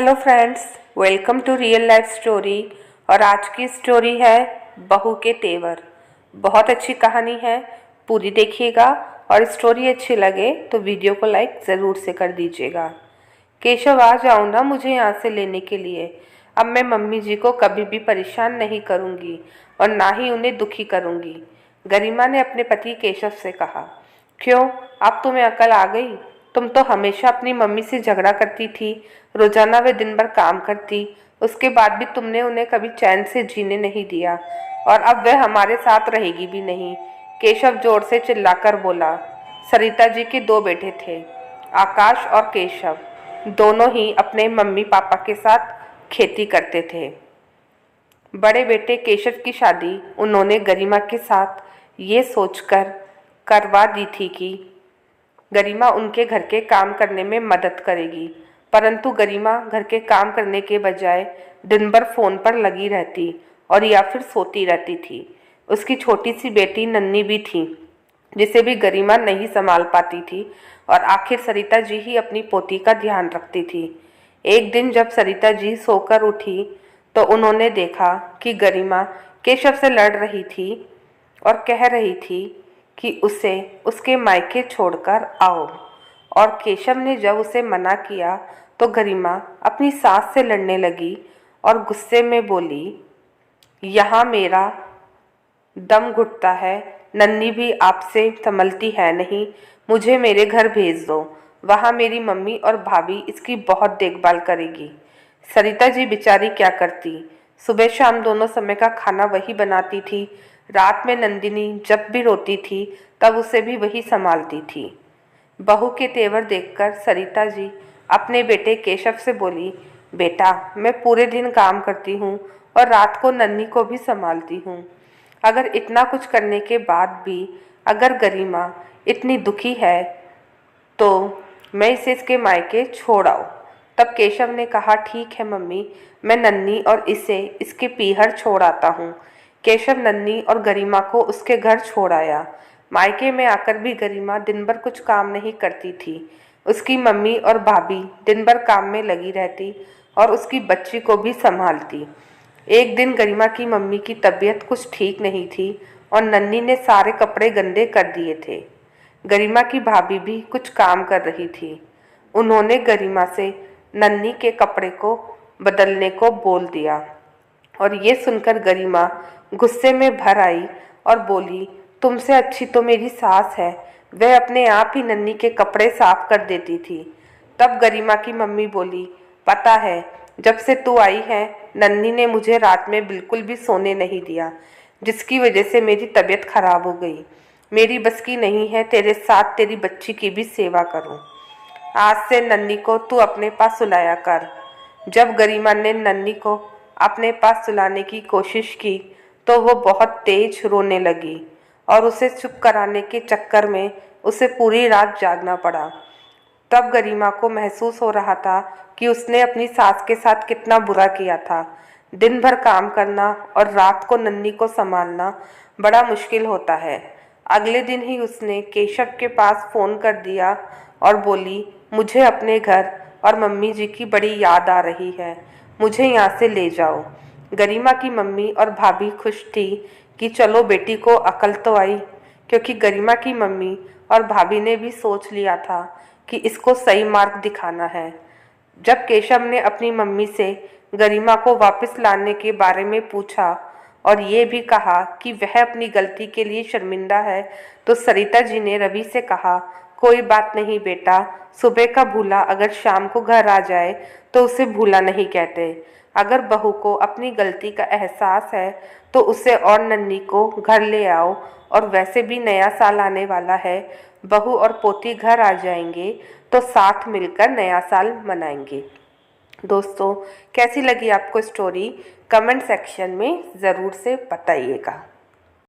Hello friends, welcome to real life story. और आज की स्टोरी है बहू के तेवर। बहुत अच्छी कहानी है, पूरी देखिएगा। और स्टोरी अच्छी लगे तो वीडियो को लाइक ज़रूर से कर दीजिएगा। केशव, आ जाओ ना मुझे यहाँ से लेने के लिए। अब मैं मम्मी जी को कभी भी परेशान नहीं करूँगी और ना ही उन्हें दुखी करूँगी, गरिमा ने अपने पति केशव से कहा। क्यों, अब तुम्हें अकल आ गई? तुम तो हमेशा अपनी मम्मी से झगड़ा करती थी, रोजाना वे दिन भर काम करती, उसके बाद भी तुमने उन्हें कभी चैन से जीने नहीं दिया, और अब वह हमारे साथ रहेगी भी नहीं, केशव जोर से चिल्लाकर बोला। सरिता जी के दो बेटे थे, आकाश और केशव। दोनों ही अपने मम्मी पापा के साथ खेती करते थे। बड़े बेटे केशव की शादी उन्होंने गरिमा के साथ ये सोचकर करवा दी थी कि गरिमा उनके घर के काम करने में मदद करेगी, परंतु गरिमा घर के काम करने के बजाय दिन भर फोन पर लगी रहती और या फिर सोती रहती थी। उसकी छोटी सी बेटी नन्ही भी थी, जिसे भी गरिमा नहीं संभाल पाती थी, और आखिर सरिता जी ही अपनी पोती का ध्यान रखती थी। एक दिन जब सरिता जी सोकर उठी तो उन्होंने देखा कि गरिमा केशव से लड़ रही थी और कह रही थी कि उसे उसके मायके छोड़कर आओ। और केशव ने जब उसे मना किया तो गरिमा अपनी सास से लड़ने लगी और गुस्से में बोली, यहाँ मेरा दम घुटता है, नन्ही भी आपसे संभलती है नहीं, मुझे मेरे घर भेज दो, वहाँ मेरी मम्मी और भाभी इसकी बहुत देखभाल करेगी। सरिता जी बेचारी क्या करती, सुबह शाम दोनों समय का खाना वही बनाती थी। रात में नंदिनी जब भी रोती थी तब उसे भी वही संभालती थी। बहू के तेवर देखकर सरिता जी अपने बेटे केशव से बोली, बेटा, मैं पूरे दिन काम करती हूँ और रात को नन्ही को भी संभालती हूँ। अगर इतना कुछ करने के बाद भी अगर गरिमा इतनी दुखी है तो मैं इसे इसके मायके छोड़ आऊँ। तब केशव ने कहा, ठीक है मम्मी, मैं नन्ही और इसे इसके पीहर छोड़ आता हूँ। केशव नन्ही और गरिमा को उसके घर छोड़ आया। मायके में आकर भी गरिमा दिन भर कुछ काम नहीं करती थी। उसकी मम्मी और भाभी दिन भर काम में लगी रहती और उसकी बच्ची को भी संभालती। एक दिन गरिमा की मम्मी की तबीयत कुछ ठीक नहीं थी और नन्ही ने सारे कपड़े गंदे कर दिए थे। गरिमा की भाभी भी कुछ काम कर रही थी। उन्होंने गरिमा से नन्ही के कपड़े को बदलने को बोल दिया, और ये सुनकर गरिमा गुस्से में भर आई और बोली, तुमसे अच्छी तो मेरी सास है, वह अपने आप ही नन्ही के कपड़े साफ कर देती थी। तब गरिमा की मम्मी बोली, पता है, जब से तू आई है नन्ही ने मुझे रात में बिल्कुल भी सोने नहीं दिया, जिसकी वजह से मेरी तबीयत खराब हो गई। मेरी बस की नहीं है तेरे साथ तेरी बच्ची की भी सेवा करूं। आज से नन्ही को तू अपने पास सुलाया कर। जब गरिमा ने नन्ही को अपने पास सुलाने की कोशिश की तो वो बहुत तेज रोने लगी और उसे चुप कराने के चक्कर में उसे पूरी रात जागना पड़ा। तब गरिमा को महसूस हो रहा था कि उसने अपनी सास के साथ कितना बुरा किया था। दिन भर काम करना और रात को नन्ही को संभालना बड़ा मुश्किल होता है। अगले दिन ही उसने केशव के पास फ़ोन कर दिया और बोली, मुझे अपने घर और मम्मी जी की बड़ी याद आ रही है, मुझे यहाँ से ले जाओ। गरिमा की मम्मी और भाभी खुश थी कि चलो बेटी को अकल तो आई, क्योंकि गरिमा की मम्मी और भाभी ने भी सोच लिया था कि इसको सही मार्ग दिखाना है। जब केशव ने अपनी मम्मी से गरिमा को वापस लाने के बारे में पूछा और ये भी कहा कि वह अपनी गलती के लिए शर्मिंदा है, तो सरिता जी ने रवि से कहा, कोई बात नहीं बेटा, सुबह का भूला अगर शाम को घर आ जाए तो उसे भूला नहीं कहते। अगर बहू को अपनी गलती का एहसास है तो उसे और नन्ही को घर ले आओ, और वैसे भी नया साल आने वाला है, बहू और पोती घर आ जाएंगे तो साथ मिलकर नया साल मनाएंगे। दोस्तों, कैसी लगी आपको स्टोरी? कमेंट सेक्शन में ज़रूर से बताइएगा।